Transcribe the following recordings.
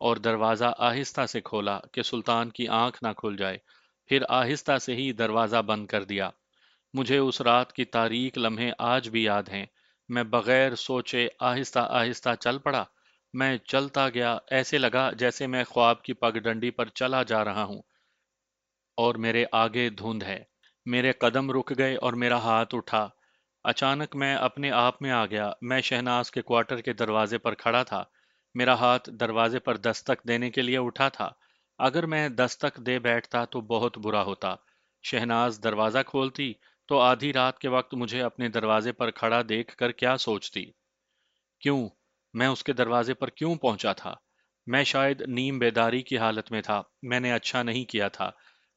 اور دروازہ آہستہ سے کھولا کہ سلطان کی آنکھ نہ کھل جائے، پھر آہستہ سے ہی دروازہ بند کر دیا۔ مجھے اس رات کی تاریک لمحے آج بھی یاد ہیں۔ میں بغیر سوچے آہستہ آہستہ چل پڑا۔ میں چلتا گیا، ایسے لگا جیسے میں خواب کی پگڈنڈی پر چلا جا رہا ہوں اور میرے آگے دھند ہے۔ میرے قدم رک گئے اور میرا ہاتھ اٹھا۔ اچانک میں اپنے آپ میں آ گیا۔ میں شہناز کے کوارٹر کے دروازے پر کھڑا تھا۔ میرا ہاتھ دروازے پر دستک دینے کے لیے اٹھا تھا۔ اگر میں دستک دے بیٹھتا تو بہت برا ہوتا۔ شہناز دروازہ کھولتی تو آدھی رات کے وقت مجھے اپنے دروازے پر کھڑا دیکھ کر کیا سوچتی؟ کیوں؟ میں اس کے دروازے پر کیوں پہنچا تھا؟ میں شاید نیم بیداری کی حالت میں تھا۔ میں نے اچھا نہیں کیا تھا۔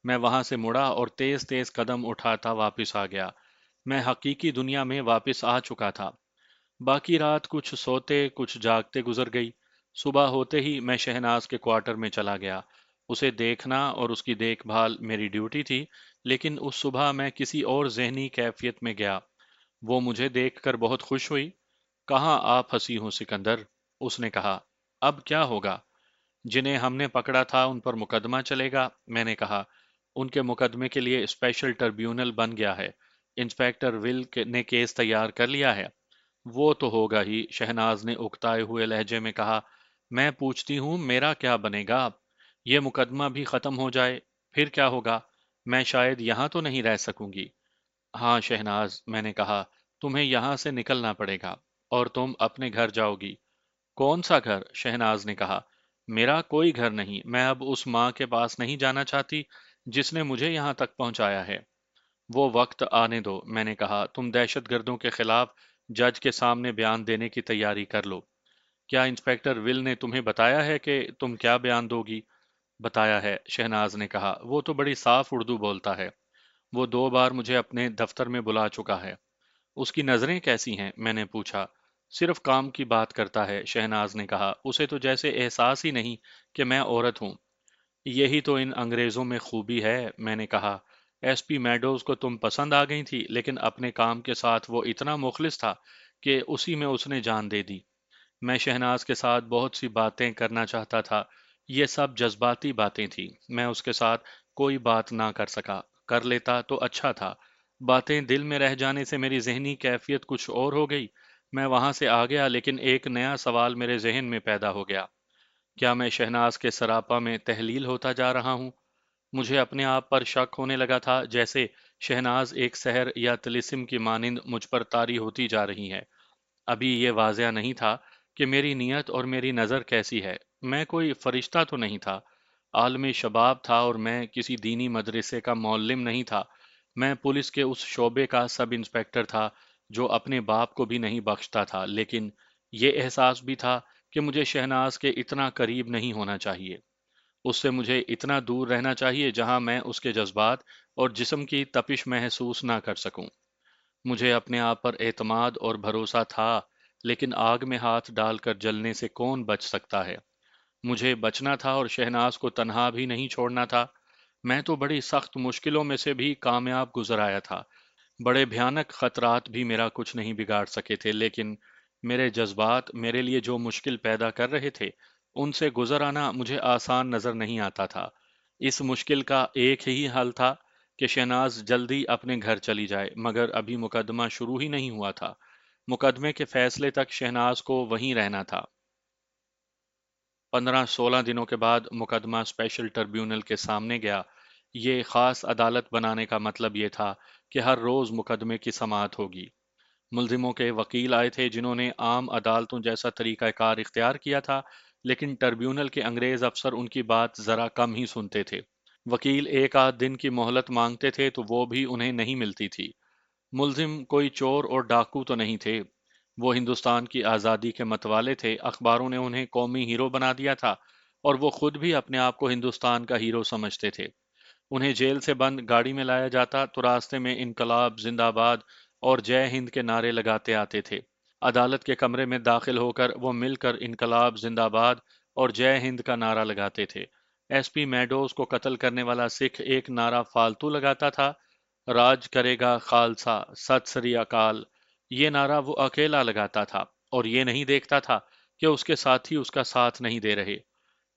میں وہاں سے مڑا اور تیز تیز قدم اٹھاتا واپس آ گیا۔ میں حقیقی دنیا میں واپس آ چکا تھا۔ باقی رات کچھ سوتے کچھ جاگتے گزر گئی۔ صبح ہوتے ہی میں شہناز کے کوارٹر میں چلا گیا۔ اسے دیکھنا اور اس کی دیکھ بھال میری ڈیوٹی تھی، لیکن اس صبح میں کسی اور ذہنی کیفیت میں گیا۔ وہ مجھے دیکھ کر بہت خوش ہوئی۔ کہاں آپ ہنسی ہوں سکندر، اس نے کہا۔ اب کیا ہوگا؟ جنہیں ہم نے پکڑا تھا ان پر مقدمہ چلے گا، میں نے کہا۔ ان کے مقدمے کے لیے اسپیشل ٹربیونل بن گیا ہے۔ انسپیکٹر نے کیس تیار کر لیا ہے۔ وہ تو ہوگا ہی، شہناز نے اکتائے ہوئے لہجے میں کہا۔ میں پوچھتی ہوں میرا کیا بنے گا؟ یہ مقدمہ بھی ختم ہو جائے پھر کیا ہوگا؟ میں شاید یہاں تو نہیں رہ سکوں گی۔ ہاں شہناز، میں نے کہا، تمہیں یہاں سے نکلنا پڑے گا اور تم اپنے گھر جاؤ گی۔ کون سا گھر؟ شہناز نے کہا۔ میرا کوئی گھر نہیں، میں اب اس ماں کے پاس نہیں جانا چاہتی جس نے مجھے یہاں تک پہنچایا ہے۔ وہ وقت آنے دو، میں نے کہا۔ تم دہشت گردوں کے خلاف جج کے سامنے بیان دینے کی تیاری کر لو۔ کیا انسپیکٹر ول نے تمہیں بتایا ہے کہ تم کیا بیان دو گی؟ بتایا ہے، شہناز نے کہا۔ وہ تو بڑی صاف اردو بولتا ہے۔ وہ 2 بار مجھے اپنے دفتر میں بلا چکا ہے۔ اس کی نظریں کیسی ہیں؟ میں نے پوچھا۔ صرف کام کی بات کرتا ہے، شہناز نے کہا۔ اسے تو جیسے احساس ہی نہیں کہ میں عورت ہوں۔ یہی تو ان انگریزوں میں خوبی ہے، میں نے کہا۔ ایس پی میڈوز کو تم پسند آ گئی تھی، لیکن اپنے کام کے ساتھ وہ اتنا مخلص تھا کہ اسی میں اس نے جان دے دی۔ میں شہناز کے ساتھ بہت سی باتیں کرنا چاہتا تھا۔ یہ سب جذباتی باتیں تھیں۔ میں اس کے ساتھ کوئی بات نہ کر سکا۔ کر لیتا تو اچھا تھا۔ باتیں دل میں رہ جانے سے میری ذہنی کیفیت کچھ اور ہو گئی۔ میں وہاں سے آ گیا، لیکن ایک نیا سوال میرے ذہن میں پیدا ہو گیا۔ کیا میں شہناز کے سراپا میں تحلیل ہوتا جا رہا ہوں؟ مجھے اپنے آپ پر شک ہونے لگا تھا، جیسے شہناز ایک سحر یا طلسم کی مانند مجھ پر طاری ہوتی جا رہی ہے۔ ابھی یہ واضح نہیں تھا کہ میری نیت اور میری نظر کیسی ہے۔ میں کوئی فرشتہ تو نہیں تھا، عالم شباب تھا، اور میں کسی دینی مدرسے کا معلم نہیں تھا۔ میں پولیس کے اس شعبے کا سب انسپیکٹر تھا جو اپنے باپ کو بھی نہیں بخشتا تھا، لیکن یہ احساس بھی تھا کہ مجھے شہناز کے اتنا قریب نہیں ہونا چاہیے۔ اس سے مجھے اتنا دور رہنا چاہیے جہاں میں اس کے جذبات اور جسم کی تپش محسوس نہ کر سکوں۔ مجھے اپنے آپ پر اعتماد اور بھروسہ تھا، لیکن آگ میں ہاتھ ڈال کر جلنے سے کون بچ سکتا ہے؟ مجھے بچنا تھا اور شہناز کو تنہا بھی نہیں چھوڑنا تھا۔ میں تو بڑی سخت مشکلوں میں سے بھی کامیاب گزر آیا تھا۔ بڑے بھیانک خطرات بھی میرا کچھ نہیں بگاڑ سکے تھے، لیکن میرے جذبات میرے لیے جو مشکل پیدا کر رہے تھے، ان سے گزر آنا مجھے آسان نظر نہیں آتا تھا۔ اس مشکل کا ایک ہی حل تھا کہ شہناز جلدی اپنے گھر چلی جائے، مگر ابھی مقدمہ شروع ہی نہیں ہوا تھا۔ مقدمے کے فیصلے تک شہناز کو وہیں رہنا تھا۔ 15-16 دنوں کے بعد مقدمہ اسپیشل ٹربیونل کے سامنے گیا۔ یہ خاص عدالت بنانے کا مطلب یہ تھا کہ ہر روز مقدمے کی سماعت ہوگی۔ ملزموں کے وکیل آئے تھے جنہوں نے عام عدالتوں جیسا طریقہ کار اختیار کیا تھا، لیکن ٹربیونل کے انگریز افسر ان کی بات ذرا کم ہی سنتے تھے۔ وکیل ایک آدھ دن کی مہلت مانگتے تھے تو وہ بھی انہیں نہیں ملتی تھی۔ ملزم کوئی چور اور ڈاکو تو نہیں تھے۔ وہ ہندوستان کی آزادی کے متوالے تھے۔ اخباروں نے انہیں قومی ہیرو بنا دیا تھا، اور وہ خود بھی اپنے آپ کو ہندوستان کا ہیرو سمجھتے تھے۔ انہیں جیل سے بند گاڑی میں لایا جاتا تو راستے میں انقلاب زندہ باد اور جے ہند کے نعرے لگاتے آتے تھے۔ عدالت کے کمرے میں داخل ہو کر وہ مل کر انقلاب زندہ باد اور جے ہند کا نعرہ لگاتے تھے۔ ایس پی میڈوز کو قتل کرنے والا سکھ ایک نعرہ فالتو لگاتا تھا، راج کرے گا خالصہ، ست سری اکال۔ یہ نعرہ وہ اکیلا لگاتا تھا اور یہ نہیں دیکھتا تھا کہ اس کے ساتھی اس کا ساتھ نہیں دے رہے۔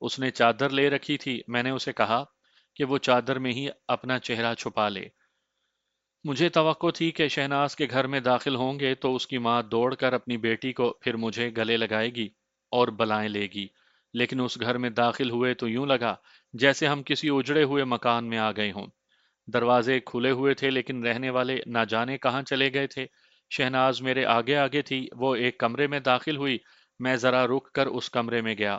اس نے چادر لے رکھی تھی، میں نے اسے کہا کہ وہ چادر میں ہی اپنا چہرہ چھپا لے۔ مجھے توقع تھی کہ شہناز کے گھر میں داخل ہوں گے تو اس کی ماں دوڑ کر اپنی بیٹی کو پھر مجھے گلے لگائے گی اور بلائیں لے گی، لیکن اس گھر میں داخل ہوئے تو یوں لگا جیسے ہم کسی اجڑے ہوئے مکان میں آ گئے ہوں۔ دروازے کھلے ہوئے تھے لیکن رہنے والے نہ جانے کہاں چلے گئے تھے۔ شہناز میرے آگے آگے تھی، وہ ایک کمرے میں داخل ہوئی، میں ذرا رک کر اس کمرے میں گیا۔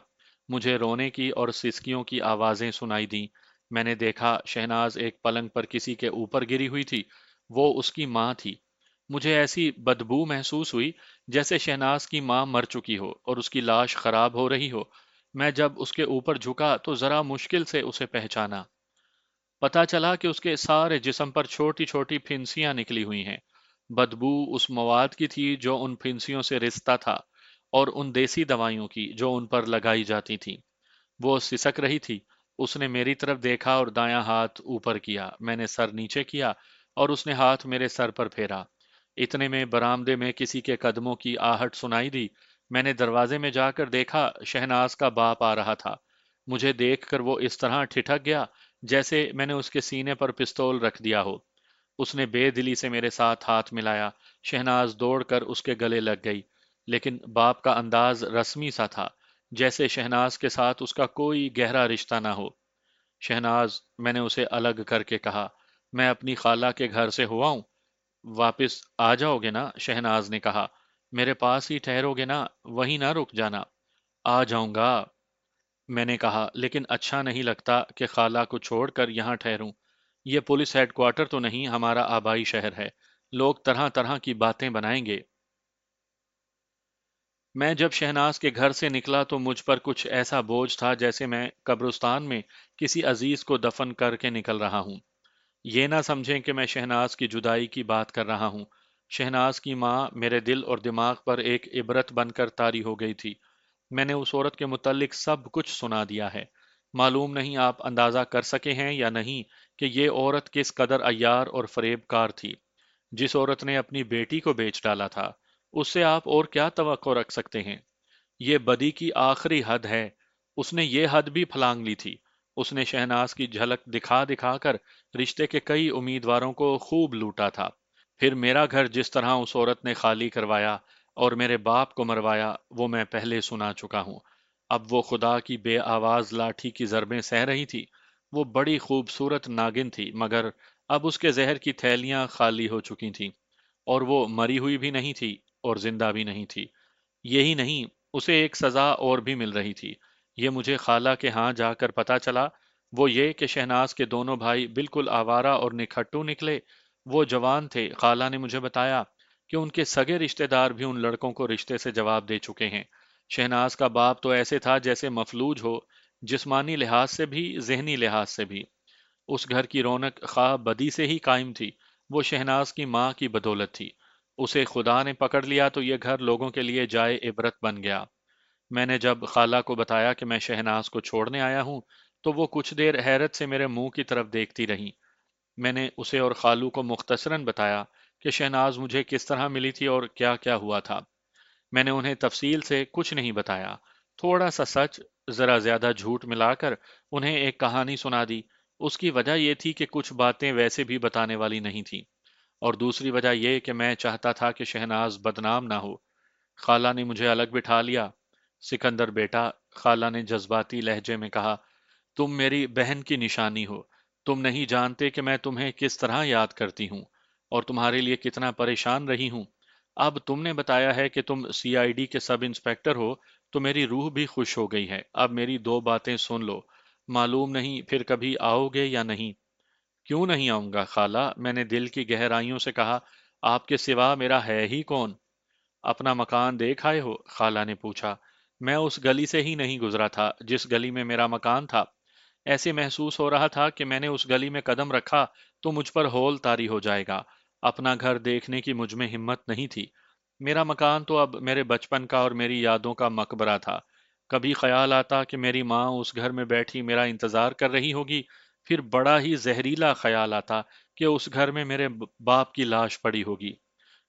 مجھے رونے کی اور سسکیوں کی آوازیں سنائی دیں۔ میں نے دیکھا شہناز ایک پلنگ پر کسی کے اوپر گری ہوئی تھی، وہ اس کی ماں تھی۔ مجھے ایسی بدبو محسوس ہوئی جیسے شہناز کی ماں مر چکی ہو اور اس کی لاش خراب ہو رہی ہو۔ میں جب اس کے اوپر جھکا تو ذرا مشکل سے اسے پہچانا۔ پتا چلا کہ اس کے سارے جسم پر چھوٹی چھوٹی پھنسیاں نکلی ہوئی ہیں۔ بدبو اس مواد کی تھی جو ان پھنسیوں سے رستا تھا اور ان دیسی دوائیوں کی جو ان پر لگائی جاتی تھی۔ وہ سسک رہی تھی۔ اس نے میری طرف دیکھا اور دایاں ہاتھ اوپر کیا۔ میں نے سر نیچے کیا اور اس نے ہاتھ میرے سر پر پھیرا۔ اتنے میں برآمدے میں کسی کے قدموں کی آہٹ سنائی دی۔ میں نے دروازے میں جا کر دیکھا شہناز کا باپ آ رہا تھا۔ مجھے دیکھ کر وہ اس طرح ٹھٹک گیا جیسے میں نے اس کے سینے پر پستول رکھ دیا ہو۔ اس نے بے دلی سے میرے ساتھ ہاتھ ملایا۔ شہناز دوڑ کر اس کے گلے لگ گئی، لیکن باپ کا انداز رسمی سا تھا، جیسے شہناز کے ساتھ اس کا کوئی گہرا رشتہ نہ ہو۔ شہناز، میں نے اسے الگ کر کے کہا، میں اپنی خالہ کے گھر سے ہوا ہوں۔ واپس آ جاؤ گے نا؟ شہناز نے کہا۔ میرے پاس ہی ٹھہرو گے نا؟ وہیں نہ رک جانا؟ آ جاؤں گا، میں نے کہا، لیکن اچھا نہیں لگتا کہ خالہ کو چھوڑ کر یہاں ٹھہروں۔ یہ پولیس ہیڈ کوارٹر تو نہیں، ہمارا آبائی شہر ہے، لوگ طرح طرح کی باتیں بنائیں گے۔ میں جب شہناز کے گھر سے نکلا تو مجھ پر کچھ ایسا بوجھ تھا جیسے میں قبرستان میں کسی عزیز کو دفن کر کے نکل رہا ہوں۔ یہ نہ سمجھیں کہ میں شہناز کی جدائی کی بات کر رہا ہوں۔ شہناز کی ماں میرے دل اور دماغ پر ایک عبرت بن کر طاری ہو گئی تھی۔ میں نے اس عورت کے متعلق سب کچھ سنا دیا ہے۔ معلوم نہیں آپ اندازہ کر سکے ہیں یا نہیں کہ یہ عورت کس قدر عیار اور فریب کار تھی۔ جس عورت نے اپنی بیٹی کو بیچ ڈالا تھا، اس سے آپ اور کیا توقع رکھ سکتے ہیں؟ یہ بدی کی آخری حد ہے۔ اس نے یہ حد بھی پھلانگ لی تھی۔ اس نے شہناز کی جھلک دکھا دکھا کر رشتے کے کئی امیدواروں کو خوب لوٹا تھا۔ پھر میرا گھر جس طرح اس عورت نے خالی کروایا اور میرے باپ کو مروایا، وہ میں پہلے سنا چکا ہوں۔ اب وہ خدا کی بے آواز لاٹھی کی ضربیں سہ رہی تھی۔ وہ بڑی خوبصورت ناگن تھی، مگر اب اس کے زہر کی تھیلیاں خالی ہو چکی تھیں، اور وہ مری ہوئی بھی نہیں تھی اور زندہ بھی نہیں تھی۔ یہی نہیں، اسے ایک سزا اور بھی مل رہی تھی۔ یہ مجھے خالہ کے ہاں جا کر پتا چلا، وہ یہ کہ شہناز کے دونوں بھائی بالکل آوارہ اور نکھٹو نکلے۔ وہ جوان تھے، خالہ نے مجھے بتایا کہ ان کے سگے رشتہ دار بھی ان لڑکوں کو رشتے سے جواب دے چکے ہیں۔ شہناز کا باپ تو ایسے تھا جیسے مفلوج ہو، جسمانی لحاظ سے بھی ذہنی لحاظ سے بھی۔ اس گھر کی رونق خواہ بدی سے ہی قائم تھی، وہ شہناز کی ماں کی بدولت تھی۔ اسے خدا نے پکڑ لیا تو یہ گھر لوگوں کے لیے جائے عبرت بن گیا۔ میں نے جب خالہ کو بتایا کہ میں شہناز کو چھوڑنے آیا ہوں تو وہ کچھ دیر حیرت سے میرے منہ کی طرف دیکھتی رہی۔ میں نے اسے اور خالو کو مختصراً بتایا کہ شہناز مجھے کس طرح ملی تھی اور کیا کیا ہوا تھا۔ میں نے انہیں تفصیل سے کچھ نہیں بتایا، تھوڑا سا سچ، ذرا زیادہ جھوٹ ملا کر انہیں ایک کہانی سنا دی۔ اس کی وجہ یہ تھی کہ کچھ باتیں ویسے بھی بتانے والی نہیں تھیں، اور دوسری وجہ یہ کہ میں چاہتا تھا کہ شہناز بدنام نہ ہو۔ خالہ نے مجھے الگ بٹھا لیا۔ سکندر بیٹا، خالہ نے جذباتی لہجے میں کہا، تم میری بہن کی نشانی ہو۔ تم نہیں جانتے کہ میں تمہیں کس طرح یاد کرتی ہوں اور تمہارے لیے کتنا پریشان رہی ہوں۔ اب تم نے بتایا ہے کہ تم سی آئی ڈی کے سب انسپیکٹر ہو تو میری روح بھی خوش ہو گئی ہے۔ اب میری دو باتیں سن لو، معلوم نہیں پھر کبھی آؤ گے یا نہیں۔ کیوں نہیں آؤں گا خالہ؟ میں نے دل کی گہرائیوں سے کہا، آپ کے سوا میرا ہے ہی کون؟ اپنا مکان دیکھ آئے ہو؟ خالہ نے پوچھا۔ میں اس گلی سے ہی نہیں گزرا تھا جس گلی میں میرا مکان تھا۔ ایسے محسوس ہو رہا تھا کہ میں نے اس گلی میں قدم رکھا تو مجھ پر ہول طاری ہو جائے گا۔ اپنا گھر دیکھنے کی مجھ میں ہمت نہیں تھی۔ میرا مکان تو اب میرے بچپن کا اور میری یادوں کا مقبرہ تھا۔ کبھی خیال آتا کہ میری ماں اس گھر میں بیٹھی میرا انتظار کر رہی ہوگی، پھر بڑا ہی زہریلا خیال آتا کہ اس گھر میں میرے باپ کی لاش پڑی ہوگی۔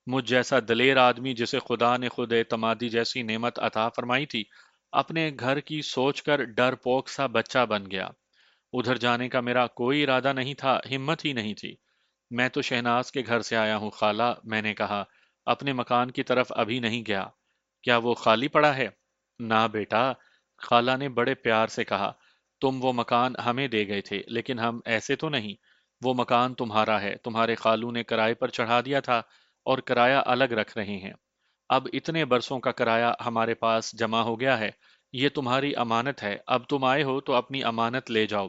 مجھ جیسا دلیر آدمی جسے خدا نے خود اعتمادی جیسی نعمت عطا فرمائی تھی، اپنے گھر کی سوچ کر ڈر پوک سا بچہ بن گیا۔ ادھر جانے کا میرا کوئی ارادہ نہیں تھا، ہمت ہی نہیں تھی۔ میں تو شہناز کے گھر سے آیا ہوں خالہ، میں نے کہا۔ اپنے مکان کی طرف ابھی نہیں گیا۔ کیا وہ خالی پڑا ہے؟ نہ بیٹا، خالہ نے بڑے پیار سے کہا۔ تم وہ مکان ہمیں دے گئے تھے، لیکن ہم ایسے تو نہیں۔ وہ مکان تمہارا ہے، تمہارے خالو نے کرائے پر چڑھا دیا تھا اور کرایہ الگ رکھ رہے ہیں۔ اب اتنے برسوں کا کرایہ ہمارے پاس جمع ہو گیا ہے۔ یہ تمہاری امانت ہے، اب تم آئے ہو تو اپنی امانت لے جاؤ۔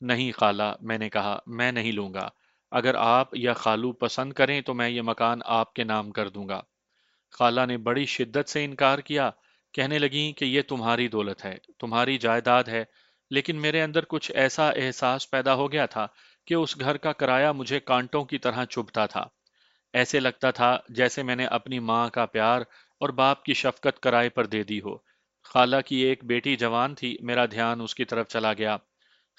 نہیں خالہ، میں نے کہا، میں نہیں لوں گا۔ اگر آپ یا خالو پسند کریں تو میں یہ مکان آپ کے نام کر دوں گا۔ خالہ نے بڑی شدت سے انکار کیا، کہنے لگیں کہ یہ تمہاری دولت ہے، تمہاری جائیداد ہے۔ لیکن میرے اندر کچھ ایسا احساس پیدا ہو گیا تھا کہ اس گھر کا کرایہ مجھے کانٹوں کی طرح چبھتا تھا۔ ایسے لگتا تھا جیسے میں نے اپنی ماں کا پیار اور باپ کی شفقت کرائے پر دے دی ہو۔ خالہ کی ایک بیٹی جوان تھی، میرا دھیان اس کی طرف چلا گیا۔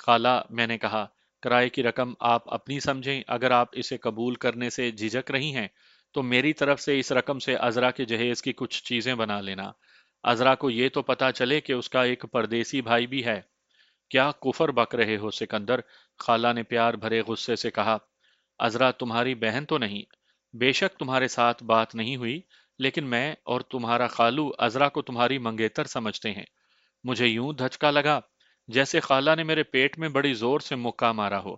خالہ، میں نے کہا، کرائے کی رقم آپ اپنی سمجھیں، اگر آپ اسے قبول کرنے سے جھجک رہی ہیں تو میری طرف سے اس رقم سے عذرا کے جہیز کی کچھ چیزیں بنا لینا۔ عذرا کو یہ تو پتا چلے کہ اس کا ایک پردیسی بھائی بھی ہے۔ کیا کفر بک رہے ہو سکندر؟ خالہ نے پیار بھرے غصے سے کہا۔ عذرا تمہاری بہن تو نہیں، بے شک تمہارے ساتھ بات نہیں ہوئی، لیکن میں اور تمہارا خالو عذرا کو تمہاری منگیتر سمجھتے ہیں۔ مجھے یوں دھچکا لگا جیسے خالہ نے میرے پیٹ میں بڑی زور سے مکہ مارا ہو۔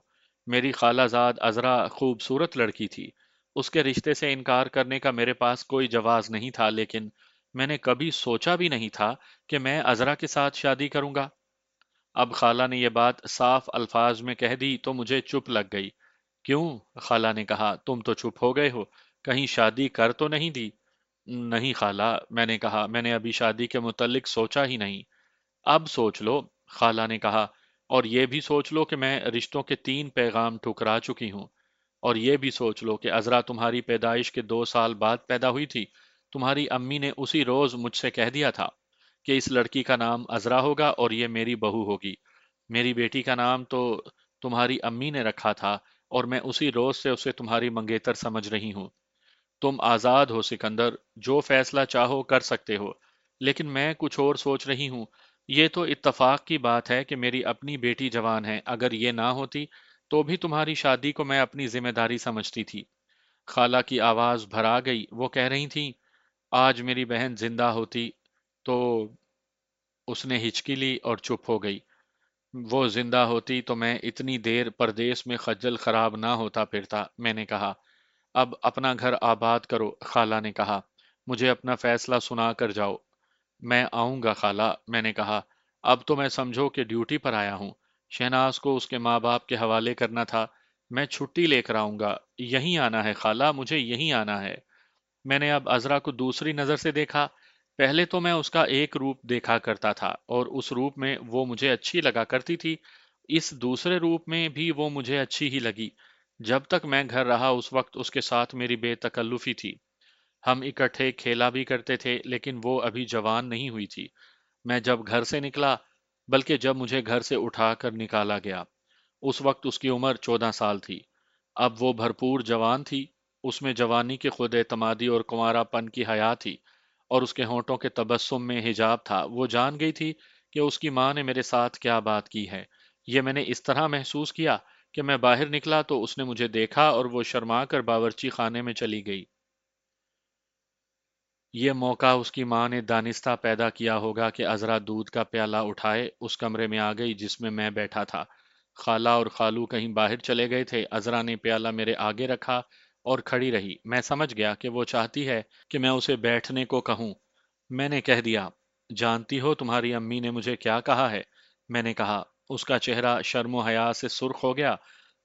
میری خالہ زاد عذرا خوبصورت لڑکی تھی، اس کے رشتے سے انکار کرنے کا میرے پاس کوئی جواز نہیں تھا، لیکن میں نے کبھی سوچا بھی نہیں تھا کہ میں عذرا کے ساتھ شادی کروں گا۔ اب خالہ نے یہ بات صاف الفاظ میں کہہ دی تو مجھے چپ لگ گئی۔ کیوں؟ خالہ نے کہا، تم تو چپ ہو گئے ہو، کہیں شادی کر تو نہیں دی؟ نہیں خالہ، میں نے کہا، میں نے ابھی شادی کے متعلق سوچا ہی نہیں۔ اب سوچ لو، خالہ نے کہا، اور یہ بھی سوچ لو کہ میں رشتوں کے 3 پیغام ٹھکرا چکی ہوں۔ اور یہ بھی سوچ لو کہ عذرا تمہاری پیدائش کے 2 سال بعد پیدا ہوئی تھی۔ تمہاری امی نے اسی روز مجھ سے کہہ دیا تھا کہ اس لڑکی کا نام عذرا ہوگا اور یہ میری بہو ہوگی۔ میری بیٹی کا نام تو تمہاری امی نے رکھا تھا اور میں اسی روز سے اسے تمہاری منگیتر سمجھ رہی ہوں۔ تم آزاد ہو سکندر، جو فیصلہ چاہو کر سکتے ہو، لیکن میں کچھ اور سوچ رہی ہوں۔ یہ تو اتفاق کی بات ہے کہ میری اپنی بیٹی جوان ہے، اگر یہ نہ ہوتی تو بھی تمہاری شادی کو میں اپنی ذمہ داری سمجھتی تھی۔ خالہ کی آواز بھرا گئی، وہ کہہ رہی تھیں، آج میری بہن زندہ ہوتی تو… اس نے ہچکی لی اور چپ ہو گئی۔ وہ زندہ ہوتی تو میں اتنی دیر پردیس میں خجل خراب نہ ہوتا پھرتا، میں نے کہا۔ اب اپنا گھر آباد کرو، خالہ نے کہا، مجھے اپنا فیصلہ سنا کر جاؤ۔ میں آؤں گا خالہ، میں نے کہا، اب تو میں سمجھو کہ ڈیوٹی پر آیا ہوں۔ شہناز کو اس کے ماں باپ کے حوالے کرنا تھا، میں چھٹی لے کر آؤں گا۔ یہیں آنا ہے خالہ، مجھے یہیں آنا ہے۔ میں نے اب عذرا کو دوسری نظر سے دیکھا۔ پہلے تو میں اس کا ایک روپ دیکھا کرتا تھا اور اس روپ میں وہ مجھے اچھی لگا کرتی تھی، اس دوسرے روپ میں بھی وہ مجھے اچھی ہی لگی۔ جب تک میں گھر رہا اس وقت اس کے ساتھ میری بے تکلفی تھی۔ ہم اکٹھے کھیلا بھی کرتے تھے، لیکن وہ ابھی جوان نہیں ہوئی تھی۔ میں جب گھر سے نکلا، بلکہ جب مجھے گھر سے اٹھا کر نکالا گیا، اس وقت اس کی عمر 14 سال تھی۔ اب وہ بھرپور جوان تھی، اس میں جوانی کی خود اعتمادی اور کنوارا پن کی حیا تھی، اور اس کے ہونٹوں کے تبسم میں حجاب تھا۔ وہ جان گئی تھی کہ اس کی ماں نے میرے ساتھ کیا بات کی ہے۔ یہ میں نے اس طرح محسوس کیا کہ میں باہر نکلا تو اس نے مجھے دیکھا اور وہ شرما کر باورچی خانے میں چلی گئی۔ یہ موقع اس کی ماں نے دانستہ پیدا کیا ہوگا کہ عذرا دودھ کا پیالہ اٹھائے اس کمرے میں آ گئی جس میں بیٹھا تھا۔ خالہ اور خالو کہیں باہر چلے گئے تھے۔ عذرا نے پیالہ میرے آگے رکھا اور کھڑی رہی۔ میں سمجھ گیا کہ وہ چاہتی ہے کہ میں اسے بیٹھنے کو کہوں۔ میں نے کہہ دیا، جانتی ہو تمہاری امی نے مجھے کیا کہا ہے؟ میں نے کہا۔ اس کا چہرہ شرم و حیا سے سرخ ہو گیا۔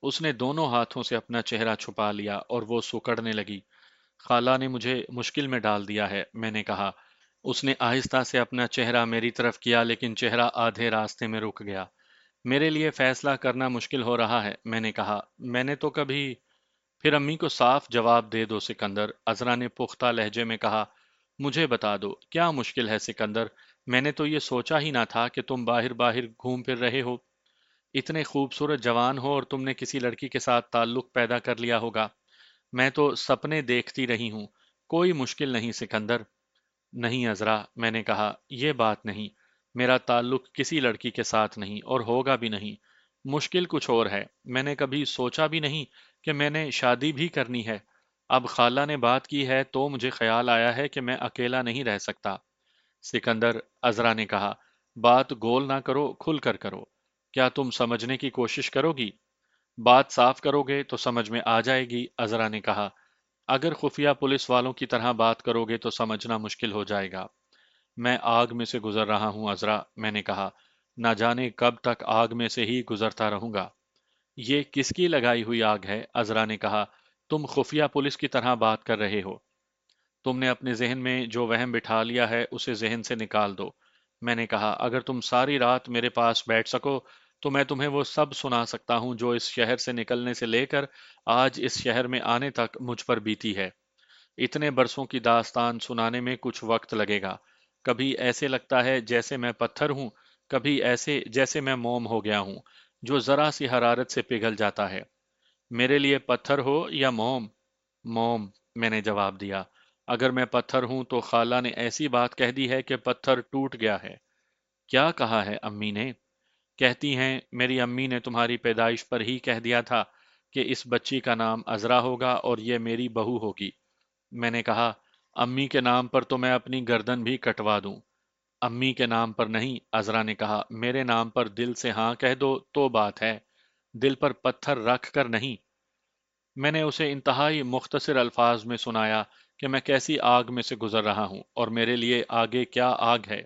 اس نے دونوں ہاتھوں سے اپنا چہرہ چھپا لیا اور وہ سکڑنے لگی۔ خالہ نے مجھے مشکل میں ڈال دیا ہے، میں نے کہا۔ اس نے آہستہ سے اپنا چہرہ میری طرف کیا، لیکن چہرہ آدھے راستے میں رک گیا۔ میرے لیے فیصلہ کرنا مشکل ہو رہا ہے، میں نے کہا۔ میں نے تو کبھی… پھر امی کو صاف جواب دے دو سکندر، عذرا نے پختہ لہجے میں کہا۔ مجھے بتا دو، کیا مشکل ہے سکندر؟ میں نے تو یہ سوچا ہی نہ تھا کہ تم باہر باہر گھوم پھر رہے ہو، اتنے خوبصورت جوان ہو اور تم نے کسی لڑکی کے ساتھ تعلق پیدا کر لیا ہوگا۔ میں تو سپنے دیکھتی رہی ہوں، کوئی مشکل نہیں سکندر۔ نہیں عذرا، میں نے کہا، یہ بات نہیں، میرا تعلق کسی لڑکی کے ساتھ نہیں اور ہوگا بھی نہیں۔ مشکل کچھ اور ہے، میں نے کبھی سوچا بھی نہیں کہ میں نے شادی بھی کرنی ہے۔ اب خالہ نے بات کی ہے تو مجھے خیال آیا ہے کہ میں اکیلا نہیں رہ سکتا۔ سکندر، عذرا نے کہا، بات گول نہ کرو، کھل کر کرو۔ کیا تم سمجھنے کی کوشش کرو گی؟ بات صاف کرو گے تو سمجھ میں آ جائے گی، عذرا نے کہا۔ اگر خفیہ پولیس والوں کی طرح بات کرو گے تو سمجھنا مشکل ہو جائے گا۔ میں آگ میں سے گزر رہا ہوں عذرا، میں نے کہا، نہ جانے کب تک آگ میں سے ہی گزرتا رہوں گا۔ یہ کس کی لگائی ہوئی آگ ہے؟ عذرا نے کہا، تم خفیہ پولیس کی طرح بات کر رہے ہو۔ تم نے اپنے ذہن میں جو وہم بٹھا لیا ہے اسے ذہن سے نکال دو۔ میں نے کہا، اگر تم ساری رات میرے پاس بیٹھ سکو تو میں تمہیں وہ سب سنا سکتا ہوں جو اس شہر سے نکلنے سے لے کر آج اس شہر میں آنے تک مجھ پر بیتی ہے۔ اتنے برسوں کی داستان سنانے میں کچھ وقت لگے گا۔ کبھی ایسے لگتا ہے جیسے میں پتھر ہوں، کبھی ایسے جیسے میں موم ہو گیا ہوں جو ذرا سی حرارت سے پگھل جاتا ہے۔ میرے لیے پتھر ہو یا موم؟ موم، میں نے جواب دیا۔ اگر میں پتھر ہوں تو خالہ نے ایسی بات کہہ دی ہے کہ پتھر ٹوٹ گیا ہے۔ کیا کہا ہے امی نے؟ کہتی ہیں میری امی نے تمہاری پیدائش پر ہی کہہ دیا تھا کہ اس بچی کا نام عذرا ہوگا اور یہ میری بہو ہوگی۔ میں نے کہا، امی کے نام پر تو میں اپنی گردن بھی کٹوا دوں۔ امی کے نام پر نہیں، عذرا نے کہا، میرے نام پر دل سے ہاں کہہ دو تو بات ہے، دل پر پتھر رکھ کر نہیں۔ میں نے اسے انتہائی مختصر الفاظ میں سنایا کہ میں کیسی آگ میں سے گزر رہا ہوں اور میرے لیے آگے کیا آگ ہے۔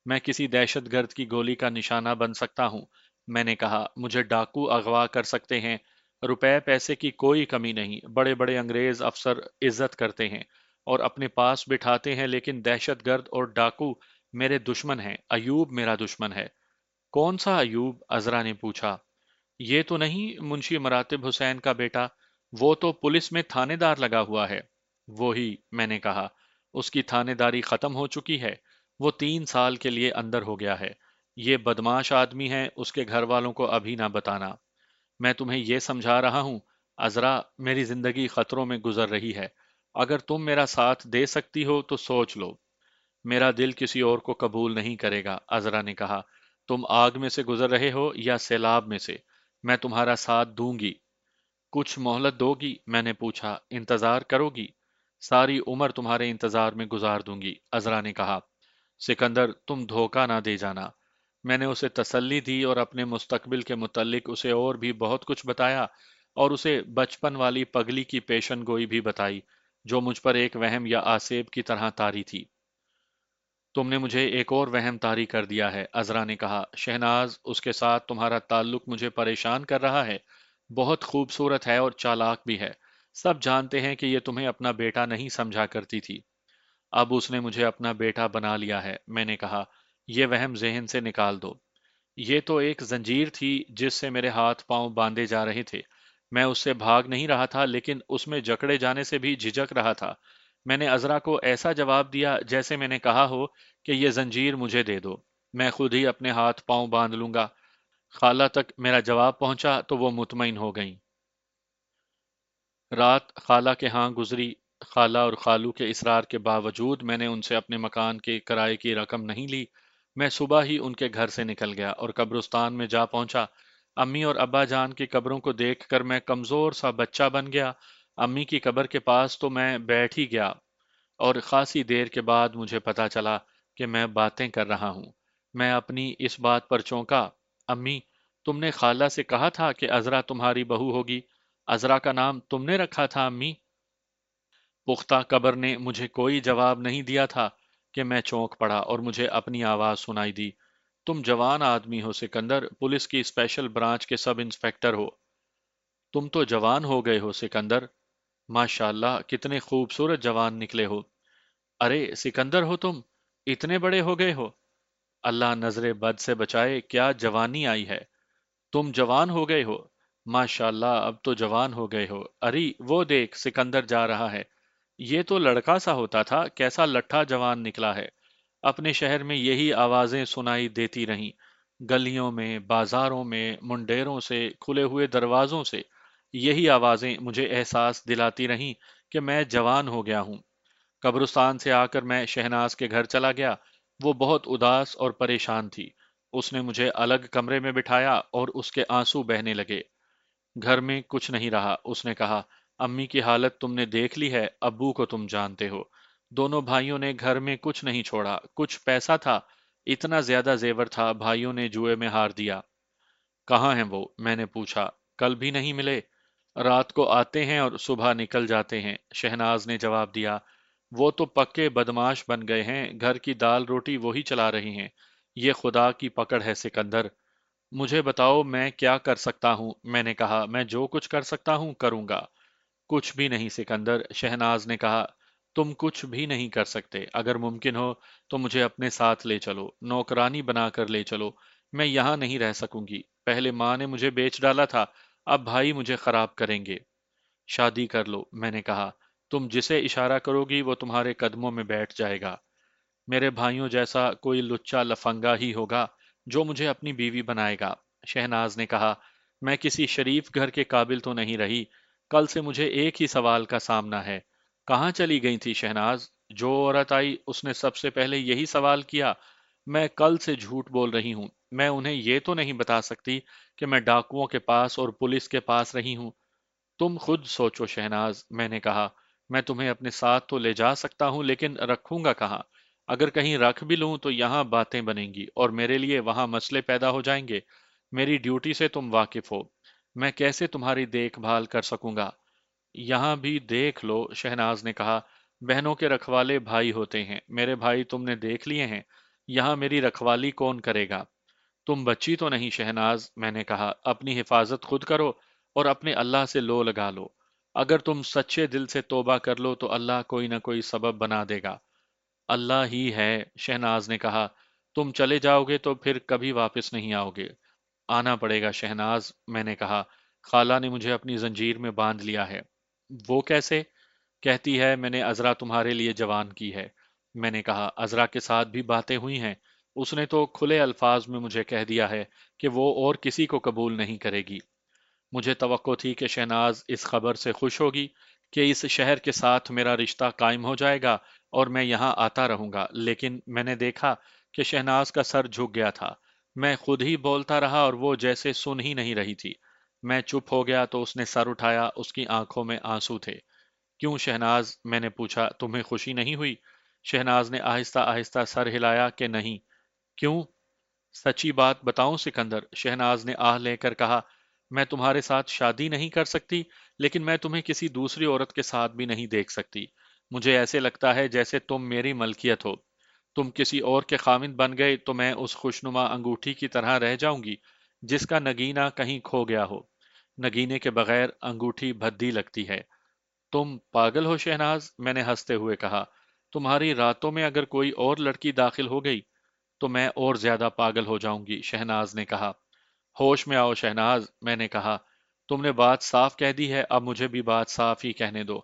میں کسی دہشت گرد کی گولی کا نشانہ بن سکتا ہوں۔ میں نے کہا، مجھے ڈاکو اغوا کر سکتے ہیں، روپے پیسے کی کوئی کمی نہیں، بڑے بڑے انگریز افسر عزت کرتے ہیں اور اپنے پاس بٹھاتے ہیں، لیکن دہشت گرد اور ڈاکو میرے دشمن ہیں۔ ایوب میرا دشمن ہے۔ کون سا ایوب؟ عذرا نے پوچھا۔ یہ تو نہیں منشی مراتب حسین کا بیٹا؟ وہ تو پولیس میں تھانے دار لگا ہوا ہے۔ وہی، میں نے کہا، اس کی تھانے داری ختم ہو چکی ہے، وہ 3 سال کے لیے اندر ہو گیا ہے۔ یہ بدماش آدمی ہے، اس کے گھر والوں کو ابھی نہ بتانا۔ میں تمہیں یہ سمجھا رہا ہوں عذرا، میری زندگی خطروں میں گزر رہی ہے۔ اگر تم میرا ساتھ دے سکتی ہو تو سوچ لو۔ میرا دل کسی اور کو قبول نہیں کرے گا، عذرا نے کہا۔ تم آگ میں سے گزر رہے ہو یا سیلاب میں سے، میں تمہارا ساتھ دوں گی۔ کچھ مہلت دو گی؟ میں نے پوچھا، انتظار کرو گی؟ ساری عمر تمہارے انتظار میں گزار دوں گی، عذرا نے کہا۔ سکندر، تم دھوکہ نہ دے جانا۔ میں نے اسے تسلی دی اور اپنے مستقبل کے متعلق اسے اور بھی بہت کچھ بتایا، اور اسے بچپن والی پگلی کی پیشن گوئی بھی بتائی جو مجھ پر ایک وہم یا آسیب کی طرح طاری تھی۔ تم نے مجھے ایک اور وہم طاری کر دیا ہے، عذرا نے کہا۔ شہناز، اس کے ساتھ تمہارا تعلق مجھے پریشان کر رہا ہے۔ بہت خوبصورت ہے اور چالاک بھی ہے۔ سب جانتے ہیں کہ یہ تمہیں اپنا بیٹا نہیں سمجھا کرتی تھی۔ اب اس نے مجھے اپنا بیٹا بنا لیا ہے، میں نے کہا۔ یہ وہم ذہن سے نکال دو۔ یہ تو ایک زنجیر تھی جس سے میرے ہاتھ پاؤں باندھے جا رہے تھے۔ میں اس سے بھاگ نہیں رہا تھا، لیکن اس میں جکڑے جانے سے بھی جھجک رہا تھا۔ میں نے عذرا کو ایسا جواب دیا جیسے میں نے کہا ہو کہ یہ زنجیر مجھے دے دو، میں خود ہی اپنے ہاتھ پاؤں باندھ لوں گا۔ خالہ تک میرا جواب پہنچا تو وہ مطمئن ہو گئیں۔ رات خالہ کے ہاں گزری۔ خالہ اور خالو کے اصرار کے باوجود میں نے ان سے اپنے مکان کے کرائے کی رقم نہیں لی۔ میں صبح ہی ان کے گھر سے نکل گیا اور قبرستان میں جا پہنچا۔ امی اور ابا جان کی قبروں کو دیکھ کر میں کمزور سا بچہ بن گیا۔ امی کی قبر کے پاس تو میں بیٹھ ہی گیا اور خاصی دیر کے بعد مجھے پتا چلا کہ میں باتیں کر رہا ہوں۔ میں اپنی اس بات پر چونکا۔ امی، تم نے خالہ سے کہا تھا کہ عذرا تمہاری بہو ہوگی؟ عذرا کا نام تم نے رکھا تھا امی؟ پختہ قبر نے مجھے کوئی جواب نہیں دیا تھا کہ میں چونک پڑا اور مجھے اپنی آواز سنائی دی۔ تم جوان آدمی ہو سکندر، پولیس کی اسپیشل برانچ کے سب انسپیکٹر ہو۔ تم تو جوان ہو گئے ہو سکندر۔ ماشاءاللہ، کتنے خوبصورت جوان نکلے ہو۔ ارے سکندر ہو تم، اتنے بڑے ہو گئے ہو؟ اللہ نظر بد سے بچائے، کیا جوانی آئی ہے! تم جوان ہو گئے ہو؟ ماشاءاللہ، اب تو جوان ہو گئے ہو۔ اری وہ دیکھ، سکندر جا رہا ہے۔ یہ تو لڑکا سا ہوتا تھا، کیسا لٹھا جوان نکلا ہے۔ اپنے شہر میں یہی آوازیں سنائی دیتی رہیں، گلیوں میں، بازاروں میں، منڈیروں سے، کھلے ہوئے دروازوں سے۔ یہی آوازیں مجھے احساس دلاتی رہیں کہ میں جوان ہو گیا ہوں۔ قبرستان سے آ کر میں شہناز کے گھر چلا گیا۔ وہ بہت اداس اور پریشان تھی۔ اس نے مجھے الگ کمرے میں بٹھایا اور اس کے آنسو بہنے لگے۔ گھر میں کچھ نہیں رہا، اس نے کہا۔ امی کی حالت تم نے دیکھ لی ہے، ابو کو تم جانتے ہو۔ دونوں بھائیوں نے گھر میں کچھ نہیں چھوڑا، کچھ پیسہ تھا، اتنا زیادہ زیور تھا، بھائیوں نے جوئے میں ہار دیا۔ کہاں ہیں وہ؟ میں نے پوچھا۔ کل بھی نہیں ملے۔ رات کو آتے ہیں اور صبح نکل جاتے ہیں، شہناز نے جواب دیا۔ وہ تو پکے بدماش بن گئے ہیں، گھر کی دال روٹی وہی چلا رہے ہیں۔ یہ خدا کی پکڑ ہے سکندر۔ مجھے بتاؤ میں کیا کر سکتا ہوں؟ میں نے کہا، میں جو کچھ کر سکتا ہوں کروں گا۔ کچھ بھی نہیں سکندر، شہناز نے کہا۔ تم کچھ بھی نہیں کر سکتے، اگر ممکن ہو تو مجھے اپنے ساتھ لے چلو، نوکرانی بنا کر لے چلو۔ میں یہاں نہیں رہ سکوں گی، پہلے ماں نے مجھے بیچ ڈالا تھا، اب بھائی مجھے خراب کریں گے۔ شادی کر لو، میں نے کہا۔ تم جسے اشارہ کرو گی وہ تمہارے قدموں میں بیٹھ جائے گا۔ میرے بھائیوں جیسا کوئی لچا لفنگا ہی ہوگا جو مجھے اپنی بیوی بنائے گا۔ شہناز نے کہا، میں کسی شریف گھر کے قابل تو نہیں رہی، کل سے مجھے ایک ہی سوال کا سامنا ہے۔ کہاں چلی گئی تھی شہناز؟ جو عورت آئی اس نے سب سے پہلے یہی سوال کیا۔ میں کل سے جھوٹ بول رہی ہوں، میں انہیں یہ تو نہیں بتا سکتی کہ میں ڈاکوؤں کے پاس اور پولیس کے پاس رہی ہوں۔ تم خود سوچو شہناز، میں نے کہا۔ میں تمہیں اپنے ساتھ تو لے جا سکتا ہوں لیکن رکھوں گا کہاں؟ اگر کہیں رکھ بھی لوں تو یہاں باتیں بنیں گی اور میرے لیے وہاں مسئلے پیدا ہو جائیں گے۔ میری ڈیوٹی سے تم واقف ہو، میں کیسے تمہاری دیکھ بھال کر سکوں گا؟ یہاں بھی دیکھ لو، شہناز نے کہا۔ بہنوں کے رکھوالے بھائی ہوتے ہیں، میرے بھائی تم نے دیکھ لیے ہیں، یہاں میری رکھوالی کون کرے گا؟ تم بچی تو نہیں شہناز، میں نے کہا۔ اپنی حفاظت خود کرو اور اپنے اللہ سے لو لگا لو۔ اگر تم سچے دل سے توبہ کر لو تو اللہ کوئی نہ کوئی سبب بنا دے گا۔ اللہ ہی ہے، شہناز نے کہا۔ تم چلے جاؤ گے تو پھر کبھی واپس نہیں آؤ گے۔ آنا پڑے گا شہناز، میں نے کہا۔ خالہ نے مجھے اپنی زنجیر میں باندھ لیا ہے۔ وہ کیسے؟ کہتی ہے میں نے عذرا تمہارے لیے جوان کی ہے۔ میں نے کہا، عذرا کے ساتھ بھی باتیں ہوئی ہیں؟ اس نے تو کھلے الفاظ میں مجھے کہہ دیا ہے کہ وہ اور کسی کو قبول نہیں کرے گی۔ مجھے توقع تھی کہ شہناز اس خبر سے خوش ہوگی کہ اس شہر کے ساتھ میرا رشتہ قائم ہو جائے گا اور میں یہاں آتا رہوں گا، لیکن میں نے دیکھا کہ شہناز کا سر جھک گیا تھا۔ میں خود ہی بولتا رہا اور وہ جیسے سن ہی نہیں رہی تھی۔ میں چپ ہو گیا تو اس نے سر اٹھایا، اس کی آنکھوں میں آنسو تھے۔ کیوں شہناز؟ میں نے پوچھا۔ تمہیں خوشی نہیں ہوئی؟ شہناز نے آہستہ آہستہ سر ہلایا کہ نہیں۔ کیوں؟ سچی بات بتاؤں سکندر، شہناز نے آہ لے کر کہا۔ میں تمہارے ساتھ شادی نہیں کر سکتی، لیکن میں تمہیں کسی دوسری عورت کے ساتھ بھی نہیں دیکھ سکتی۔ مجھے ایسے لگتا ہے جیسے تم میری ملکیت ہو۔ تم کسی اور کے خاوند بن گئے تو میں اس خوشنما انگوٹھی کی طرح رہ جاؤں گی جس کا نگینہ کہیں کھو گیا ہو۔ نگینے کے بغیر انگوٹھی بھدی لگتی ہے۔ تم پاگل ہو شہناز، میں نے ہنستے ہوئے کہا۔ تمہاری راتوں میں اگر کوئی اور لڑکی داخل ہو گئی تو میں اور زیادہ پاگل ہو جاؤں گی، شہناز نے کہا۔ ہوش میں آؤ شہناز، میں نے کہا۔ تم نے بات صاف کہہ دی ہے، اب مجھے بھی بات صاف ہی کہنے دو۔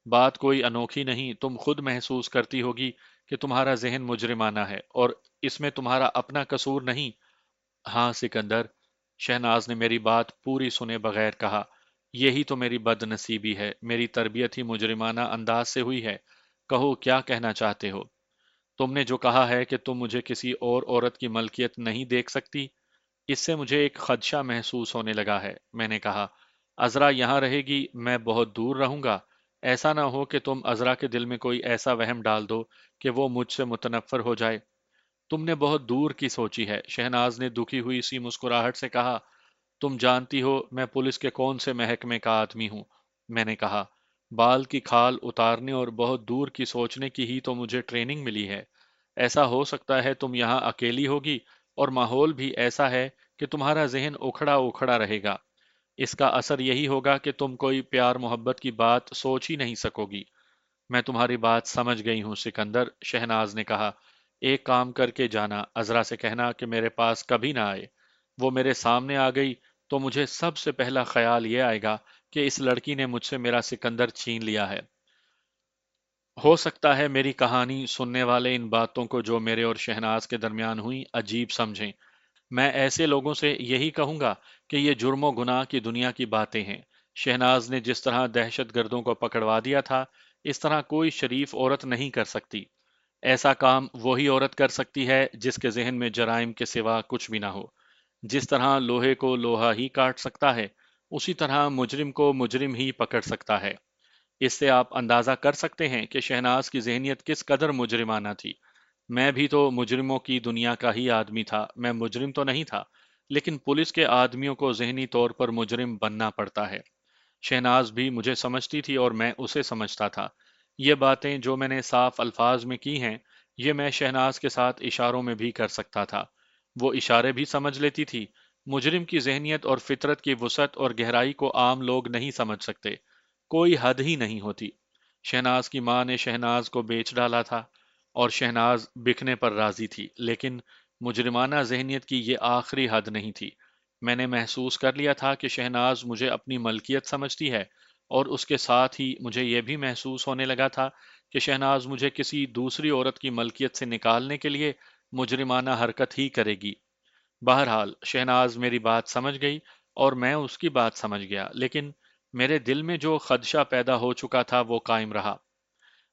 بات کوئی انوکھی نہیں، تم خود محسوس کرتی ہوگی کہ تمہارا ذہن مجرمانہ ہے اور اس میں تمہارا اپنا قصور نہیں۔ ہاں سکندر، شہناز نے میری بات پوری سنے بغیر کہا۔ یہی تو میری بد نصیبی ہے، میری تربیت ہی مجرمانہ انداز سے ہوئی ہے۔ کہو کیا کہنا چاہتے ہو؟ تم نے جو کہا ہے کہ تم مجھے کسی اور عورت کی ملکیت نہیں دیکھ سکتی، اس سے مجھے ایک خدشہ محسوس ہونے لگا ہے، میں نے کہا۔ عذرا یہاں رہے گی، میں بہت دور رہوں گا۔ ایسا نہ ہو کہ تم عذرا کے دل میں کوئی ایسا وہم ڈال دو کہ وہ مجھ سے متنفر ہو جائے۔ تم نے بہت دور کی سوچی ہے، شہناز نے دکھی ہوئی سی مسکراہٹ سے کہا۔ تم جانتی ہو میں پولیس کے کون سے محکمے کا آدمی ہوں، میں نے کہا۔ بال کی کھال اتارنے اور بہت دور کی سوچنے کی ہی تو مجھے ٹریننگ ملی ہے۔ ایسا ہو سکتا ہے تم یہاں اکیلی ہوگی اور ماحول بھی ایسا ہے کہ تمہارا ذہن اکھڑا اکھڑا رہے گا۔ اس کا اثر یہی ہوگا کہ تم کوئی پیار محبت کی بات سوچ ہی نہیں سکو گی۔ میں تمہاری بات سمجھ گئی ہوں سکندر، شہناز نے کہا۔ ایک کام کر کے جانا، عذرا سے کہنا کہ میرے پاس کبھی نہ آئے۔ وہ میرے سامنے آ گئی تو مجھے سب سے پہلا خیال یہ آئے گا کہ اس لڑکی نے مجھ سے میرا سکندر چھین لیا ہے۔ ہو سکتا ہے میری کہانی سننے والے ان باتوں کو جو میرے اور شہناز کے درمیان ہوئی عجیب سمجھیں۔ میں ایسے لوگوں سے یہی کہوں گا کہ یہ جرم و گناہ کی دنیا کی باتیں ہیں۔ شہناز نے جس طرح دہشت گردوں کو پکڑوا دیا تھا، اس طرح کوئی شریف عورت نہیں کر سکتی۔ ایسا کام وہی عورت کر سکتی ہے جس کے ذہن میں جرائم کے سوا کچھ بھی نہ ہو۔ جس طرح لوہے کو لوہا ہی کاٹ سکتا ہے، اسی طرح مجرم کو مجرم ہی پکڑ سکتا ہے۔ اس سے آپ اندازہ کر سکتے ہیں کہ شہناز کی ذہنیت کس قدر مجرمانہ تھی۔ میں بھی تو مجرموں کی دنیا کا ہی آدمی تھا، میں مجرم تو نہیں تھا، لیکن پولیس کے آدمیوں کو ذہنی طور پر مجرم بننا پڑتا ہے۔ شہناز بھی مجھے سمجھتی تھی اور میں اسے سمجھتا تھا۔ یہ باتیں جو میں نے صاف الفاظ میں کی ہیں، یہ میں شہناز کے ساتھ اشاروں میں بھی کر سکتا تھا۔ وہ اشارے بھی سمجھ لیتی تھی۔ مجرم کی ذہنیت اور فطرت کی وسعت اور گہرائی کو عام لوگ نہیں سمجھ سکتے۔ کوئی حد ہی نہیں ہوتی۔ شہناز کی ماں نے شہناز کو بیچ ڈالا تھا اور شہناز بکنے پر راضی تھی، لیکن مجرمانہ ذہنیت کی یہ آخری حد نہیں تھی۔ میں نے محسوس کر لیا تھا کہ شہناز مجھے اپنی ملکیت سمجھتی ہے، اور اس کے ساتھ ہی مجھے یہ بھی محسوس ہونے لگا تھا کہ شہناز مجھے کسی دوسری عورت کی ملکیت سے نکالنے کے لیے مجرمانہ حرکت ہی کرے گی۔ بہرحال شہناز میری بات سمجھ گئی اور میں اس کی بات سمجھ گیا، لیکن میرے دل میں جو خدشہ پیدا ہو چکا تھا وہ قائم رہا۔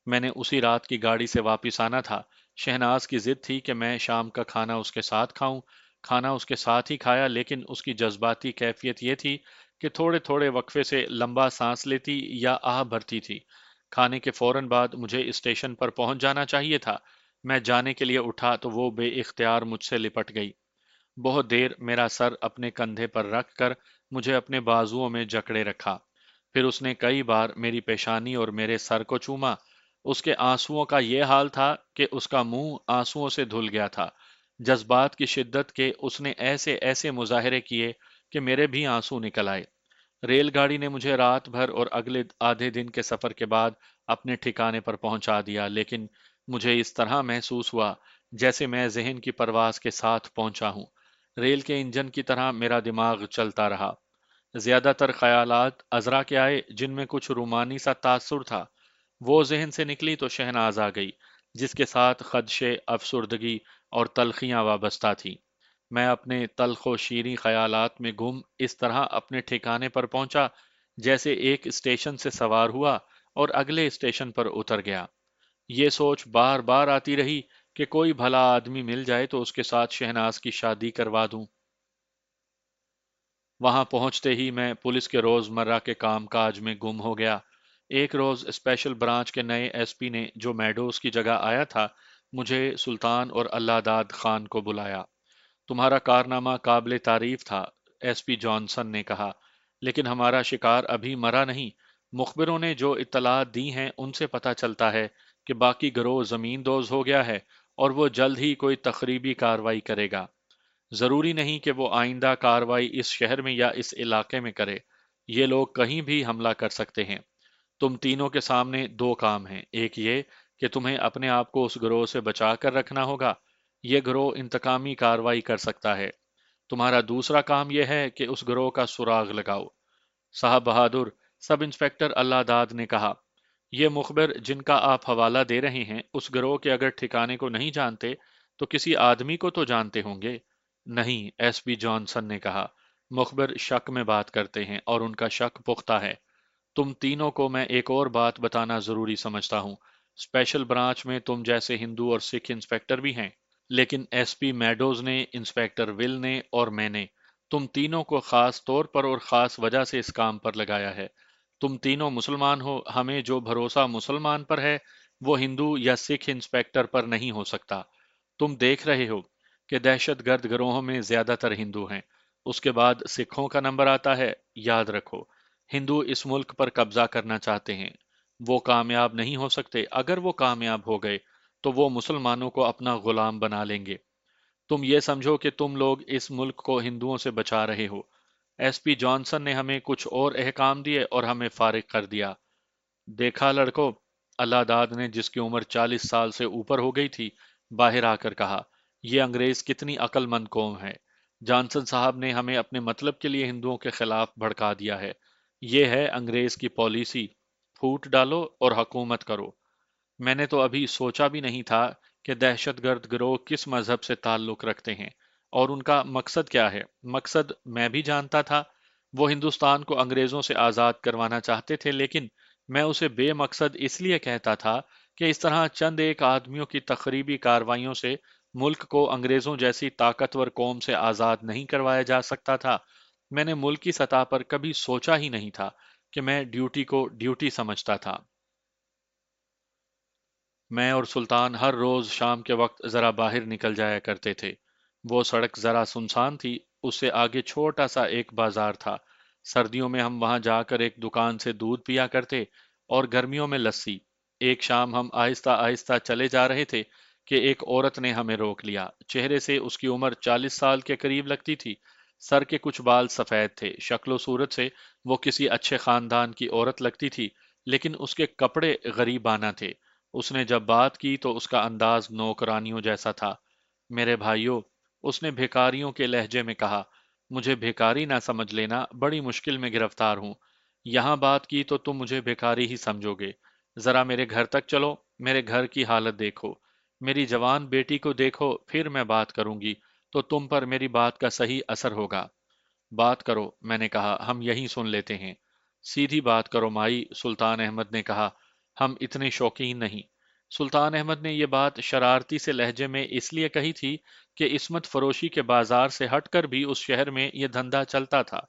میں نے اسی رات کی گاڑی سے واپس آنا تھا۔ شہناز کی ضد تھی کہ میں شام کا کھانا اس کے ساتھ کھاؤں۔ کھانا اس کے ساتھ ہی کھایا، لیکن اس کی جذباتی کیفیت یہ تھی کہ تھوڑے تھوڑے وقفے سے لمبا سانس لیتی یا آہ بھرتی تھی۔ کھانے کے فوراً بعد مجھے اسٹیشن پر پہنچ جانا چاہیے تھا۔ میں جانے کے لیے اٹھا تو وہ بے اختیار مجھ سے لپٹ گئی۔ بہت دیر میرا سر اپنے کندھے پر رکھ کر مجھے اپنے بازوؤں میں جکڑے رکھا۔ پھر اس نے کئی بار میری پیشانی اور میرے سر کو چوما۔ اس کے آنسوؤں کا یہ حال تھا کہ اس کا منہ آنسوؤں سے دھل گیا تھا۔ جذبات کی شدت کے اس نے ایسے ایسے مظاہرے کیے کہ میرے بھی آنسو نکل آئے۔ ریل گاڑی نے مجھے رات بھر اور اگلے آدھے دن کے سفر کے بعد اپنے ٹھکانے پر پہنچا دیا، لیکن مجھے اس طرح محسوس ہوا جیسے میں ذہن کی پرواز کے ساتھ پہنچا ہوں۔ ریل کے انجن کی طرح میرا دماغ چلتا رہا۔ زیادہ تر خیالات عذرا کے آئے جن میں کچھ رومانی سا تاثر تھا۔ وہ ذہن سے نکلی تو شہناز آ گئی، جس کے ساتھ خدشے، افسردگی اور تلخیاں وابستہ تھیں۔ میں اپنے تلخ و شیریں خیالات میں گم اس طرح اپنے ٹھکانے پر پہنچا جیسے ایک اسٹیشن سے سوار ہوا اور اگلے اسٹیشن پر اتر گیا۔ یہ سوچ بار بار آتی رہی کہ کوئی بھلا آدمی مل جائے تو اس کے ساتھ شہناز کی شادی کروا دوں۔ وہاں پہنچتے ہی میں پولیس کے روز مرہ کے کام کاج میں گم ہو گیا۔ ایک روز اسپیشل برانچ کے نئے ایس پی نے، جو میڈوز کی جگہ آیا تھا، مجھے سلطان اور اللہ داد خان کو بلایا۔ تمہارا کارنامہ قابل تعریف تھا، ایس پی جانسن نے کہا، لیکن ہمارا شکار ابھی مرا نہیں۔ مخبروں نے جو اطلاعات دی ہیں ان سے پتہ چلتا ہے کہ باقی گروہ زمین دوز ہو گیا ہے اور وہ جلد ہی کوئی تخریبی کارروائی کرے گا۔ ضروری نہیں کہ وہ آئندہ کارروائی اس شہر میں یا اس علاقے میں کرے۔ یہ لوگ کہیں بھی حملہ کر سکتے ہیں۔ تم تینوں کے سامنے دو کام ہیں۔ ایک یہ کہ تمہیں اپنے آپ کو اس گروہ سے بچا کر رکھنا ہوگا۔ یہ گروہ انتقامی کارروائی کر سکتا ہے۔ تمہارا دوسرا کام یہ ہے کہ اس گروہ کا سراغ لگاؤ۔ صاحب بہادر، سب انسپکٹر اللہ داد نے کہا، یہ مخبر جن کا آپ حوالہ دے رہے ہیں اس گروہ کے اگر ٹھکانے کو نہیں جانتے تو کسی آدمی کو تو جانتے ہوں گے۔ نہیں، ایس پی جانسن نے کہا، مخبر شک میں بات کرتے ہیں اور ان کا شک پختہ ہے۔ تم تینوں کو میں ایک اور بات بتانا ضروری سمجھتا ہوں۔ اسپیشل برانچ میں تم جیسے ہندو اور سکھ انسپکٹر بھی ہیں، لیکن ایس پی میڈوز نے، انسپیکٹر ول نے اور میں نے تم تینوں کو خاص طور پر اور خاص وجہ سے اس کام پر لگایا ہے۔ تم تینوں مسلمان ہو، ہمیں جو بھروسہ مسلمان پر ہے وہ ہندو یا سکھ انسپیکٹر پر نہیں ہو سکتا۔ تم دیکھ رہے ہو کہ دہشت گرد گروہوں میں زیادہ تر ہندو ہیں، اس کے بعد سکھوں کا نمبر آتا ہے۔ یاد رکھو، ہندو اس ملک پر قبضہ کرنا چاہتے ہیں۔ وہ کامیاب نہیں ہو سکتے۔ اگر وہ کامیاب ہو گئے تو وہ مسلمانوں کو اپنا غلام بنا لیں گے۔ تم یہ سمجھو کہ تم لوگ اس ملک کو ہندوؤں سے بچا رہے ہو۔ ایس پی جانسن نے ہمیں کچھ اور احکام دیے اور ہمیں فارغ کر دیا۔ دیکھا لڑکو، اللہ داد نے، جس کی عمر 40 سال سے اوپر ہو گئی تھی، باہر آ کر کہا، یہ انگریز کتنی عقل مند قوم ہے۔ جانسن صاحب نے ہمیں اپنے مطلب کے لیے ہندوؤں کے خلاف بھڑکا دیا ہے۔ یہ ہے انگریز کی پالیسی، پھوٹ ڈالو اور حکومت کرو۔ میں نے تو ابھی سوچا بھی نہیں تھا کہ دہشت گرد گروہ کس مذہب سے تعلق رکھتے ہیں اور ان کا مقصد کیا ہے۔ مقصد میں بھی جانتا تھا، وہ ہندوستان کو انگریزوں سے آزاد کروانا چاہتے تھے، لیکن میں اسے بے مقصد اس لیے کہتا تھا کہ اس طرح چند ایک آدمیوں کی تخریبی کارروائیوں سے ملک کو انگریزوں جیسی طاقتور قوم سے آزاد نہیں کروایا جا سکتا تھا۔ میں نے ملک کی سطح پر کبھی سوچا ہی نہیں تھا کہ میں ڈیوٹی کو ڈیوٹی سمجھتا تھا۔ میں اور سلطان ہر روز شام کے وقت ذرا باہر نکل جایا کرتے تھے۔ وہ سڑک ذرا سنسان تھی، اس سے آگے چھوٹا سا ایک بازار تھا۔ سردیوں میں ہم وہاں جا کر ایک دکان سے دودھ پیا کرتے اور گرمیوں میں لسی۔ ایک شام ہم آہستہ آہستہ چلے جا رہے تھے کہ ایک عورت نے ہمیں روک لیا۔ چہرے سے اس کی عمر 40 سال کے قریب لگتی تھی۔ سر کے کچھ بال سفید تھے۔ شکل و صورت سے وہ کسی اچھے خاندان کی عورت لگتی تھی، لیکن اس کے کپڑے غریبانہ تھے۔ اس نے جب بات کی تو اس کا انداز نوکرانیوں جیسا تھا۔ میرے بھائیوں، اس نے بھیکاریوں کے لہجے میں کہا، مجھے بھیکاری نہ سمجھ لینا، بڑی مشکل میں گرفتار ہوں۔ یہاں بات کی تو تم مجھے بھیکاری ہی سمجھو گے۔ ذرا میرے گھر تک چلو، میرے گھر کی حالت دیکھو، میری جوان بیٹی کو دیکھو، پھر میں بات کروں گی تو تم پر میری بات کا صحیح اثر ہوگا۔ بات کرو، میں نے کہا، ہم یہیں سن لیتے ہیں۔ سیدھی بات کرو مائی، سلطان احمد نے کہا، ہم اتنے شوقین نہیں۔ سلطان احمد نے یہ بات شرارتی سے لہجے میں اس لیے کہی تھی کہ عصمت فروشی کے بازار سے ہٹ کر بھی اس شہر میں یہ دھندا چلتا تھا۔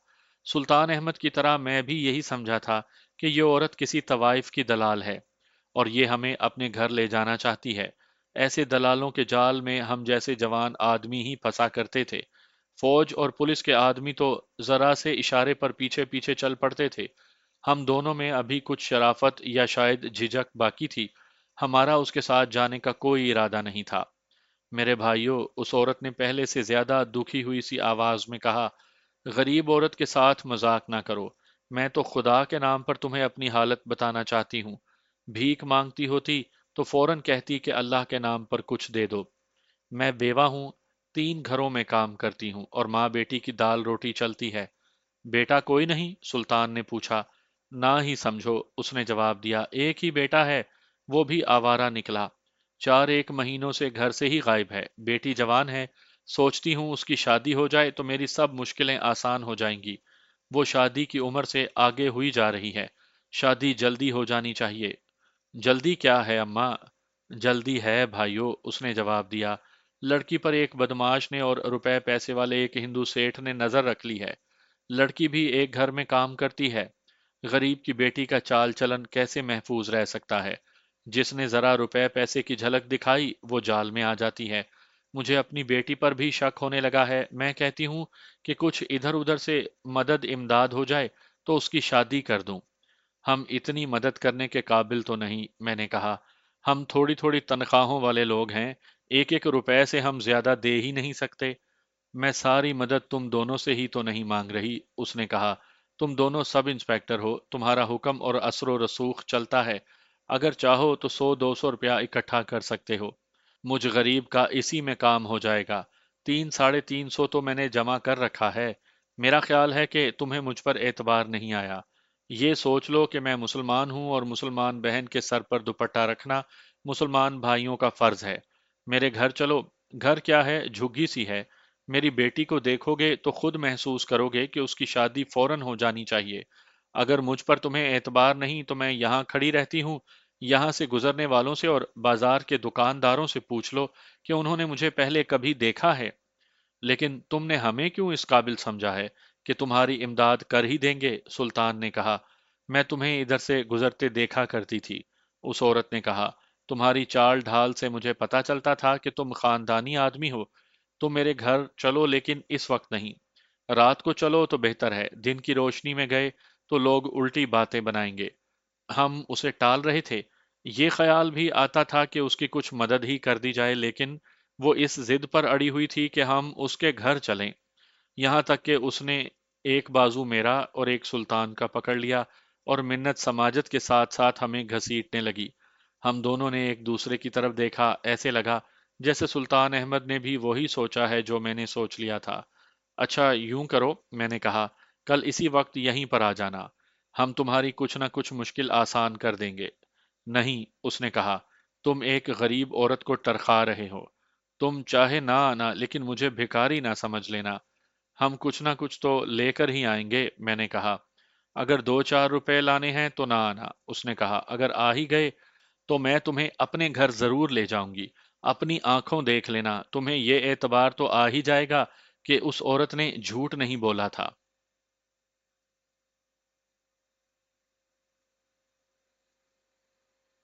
سلطان احمد کی طرح میں بھی یہی سمجھا تھا کہ یہ عورت کسی طوائف کی دلال ہے اور یہ ہمیں اپنے گھر لے جانا چاہتی ہے۔ ایسے دلالوں کے جال میں ہم جیسے جوان آدمی ہی پھنسا کرتے تھے۔ فوج اور پولیس کے آدمی تو ذرا سے اشارے پر پیچھے پیچھے چل پڑتے تھے۔ ہم دونوں میں ابھی کچھ شرافت یا شاید جھجک باقی تھی۔ ہمارا اس کے ساتھ جانے کا کوئی ارادہ نہیں تھا۔ میرے بھائیوں، اس عورت نے پہلے سے زیادہ دکھی ہوئی سی آواز میں کہا، غریب عورت کے ساتھ مذاق نہ کرو۔ میں تو خدا کے نام پر تمہیں اپنی حالت بتانا چاہتی ہوں۔ بھیک مانگتی ہوتی تو فوراً کہتی کہ اللہ کے نام پر کچھ دے دو۔ میں بیوہ ہوں، 3 گھروں میں کام کرتی ہوں اور ماں بیٹی کی دال روٹی چلتی ہے۔ بیٹا کوئی نہیں؟ سلطان نے پوچھا۔ نہ ہی سمجھو، اس نے جواب دیا، ایک ہی بیٹا ہے، وہ بھی آوارہ نکلا۔ 4 ایک مہینوں سے گھر سے ہی غائب ہے۔ بیٹی جوان ہے، سوچتی ہوں اس کی شادی ہو جائے تو میری سب مشکلیں آسان ہو جائیں گی۔ وہ شادی کی عمر سے آگے ہوئی جا رہی ہے۔ شادی جلدی ہو جانی چاہیے۔ جلدی کیا ہے اماں؟ جلدی ہے بھائیو، اس نے جواب دیا۔ لڑکی پر ایک بدماش نے اور روپے پیسے والے ایک ہندو سیٹھ نے نظر رکھ لی ہے۔ لڑکی بھی ایک گھر میں کام کرتی ہے۔ غریب کی بیٹی کا چال چلن کیسے محفوظ رہ سکتا ہے؟ جس نے ذرا روپے پیسے کی جھلک دکھائی وہ جال میں آ جاتی ہے۔ مجھے اپنی بیٹی پر بھی شک ہونے لگا ہے۔ میں کہتی ہوں کہ کچھ ادھر ادھر سے مدد امداد ہو جائے تو اس کی شادی کر دوں۔ ہم اتنی مدد کرنے کے قابل تو نہیں، میں نے کہا۔ ہم تھوڑی تھوڑی تنخواہوں والے لوگ ہیں، 1 1 روپے سے ہم زیادہ دے ہی نہیں سکتے۔ میں ساری مدد تم دونوں سے ہی تو نہیں مانگ رہی، اس نے کہا۔ تم دونوں سب انسپیکٹر ہو، تمہارا حکم اور اثر و رسوخ چلتا ہے۔ اگر چاہو تو 100 200 روپیہ اکٹھا کر سکتے ہو۔ مجھ غریب کا اسی میں کام ہو جائے گا۔ 3 350 تو میں نے جمع کر رکھا ہے۔ میرا خیال ہے کہ تمہیں مجھ پر اعتبار نہیں آیا۔ یہ سوچ لو کہ میں مسلمان ہوں اور مسلمان بہن کے سر پر دوپٹہ رکھنا مسلمان بھائیوں کا فرض ہے۔ میرے گھر چلو۔ گھر کیا ہے، جھگی سی ہے۔ میری بیٹی کو دیکھو گے تو خود محسوس کرو گے کہ اس کی شادی فوراً ہو جانی چاہیے۔ اگر مجھ پر تمہیں اعتبار نہیں تو میں یہاں کھڑی رہتی ہوں، یہاں سے گزرنے والوں سے اور بازار کے دکانداروں سے پوچھ لو کہ انہوں نے مجھے پہلے کبھی دیکھا ہے۔ لیکن تم نے ہمیں کیوں اس قابل سمجھا ہے کہ تمہاری امداد کر ہی دیں گے؟ سلطان نے کہا۔ میں تمہیں ادھر سے گزرتے دیکھا کرتی تھی، اس عورت نے کہا۔ تمہاری چال ڈھال سے مجھے پتا چلتا تھا کہ تم خاندانی آدمی ہو۔ تم میرے گھر چلو لیکن اس وقت نہیں۔ رات کو چلو تو بہتر ہے، دن کی روشنی میں گئے تو لوگ الٹی باتیں بنائیں گے۔ ہم اسے ٹال رہے تھے۔ یہ خیال بھی آتا تھا کہ اس کی کچھ مدد ہی کر دی جائے، لیکن وہ اس ضد پر اڑی ہوئی تھی کہ ہم اس کے گھر چلیں۔ یہاں تک کہ اس نے ایک بازو میرا اور ایک سلطان کا پکڑ لیا اور منت سماجت کے ساتھ ساتھ ہمیں گھسیٹنے لگی۔ ہم دونوں نے ایک دوسرے کی طرف دیکھا، ایسے لگا جیسے سلطان احمد نے بھی وہی سوچا ہے جو میں نے سوچ لیا تھا۔ اچھا یوں کرو، میں نے کہا، کل اسی وقت یہیں پر آ جانا۔ ہم تمہاری کچھ نہ کچھ مشکل آسان کر دیں گے۔ نہیں، اس نے کہا، تم ایک غریب عورت کو ٹرخا رہے ہو۔ تم چاہے نہ آنا لیکن مجھے بھکاری نہ سمجھ لینا۔ ہم کچھ نہ کچھ تو لے کر ہی آئیں گے، میں نے کہا۔ اگر 2-4 روپے لانے ہیں تو نہ آنا، اس نے کہا۔ اگر آ ہی گئے تو میں تمہیں اپنے گھر ضرور لے جاؤں گی۔ اپنی آنکھوں دیکھ لینا، تمہیں یہ اعتبار تو آ ہی جائے گا کہ اس عورت نے جھوٹ نہیں بولا تھا۔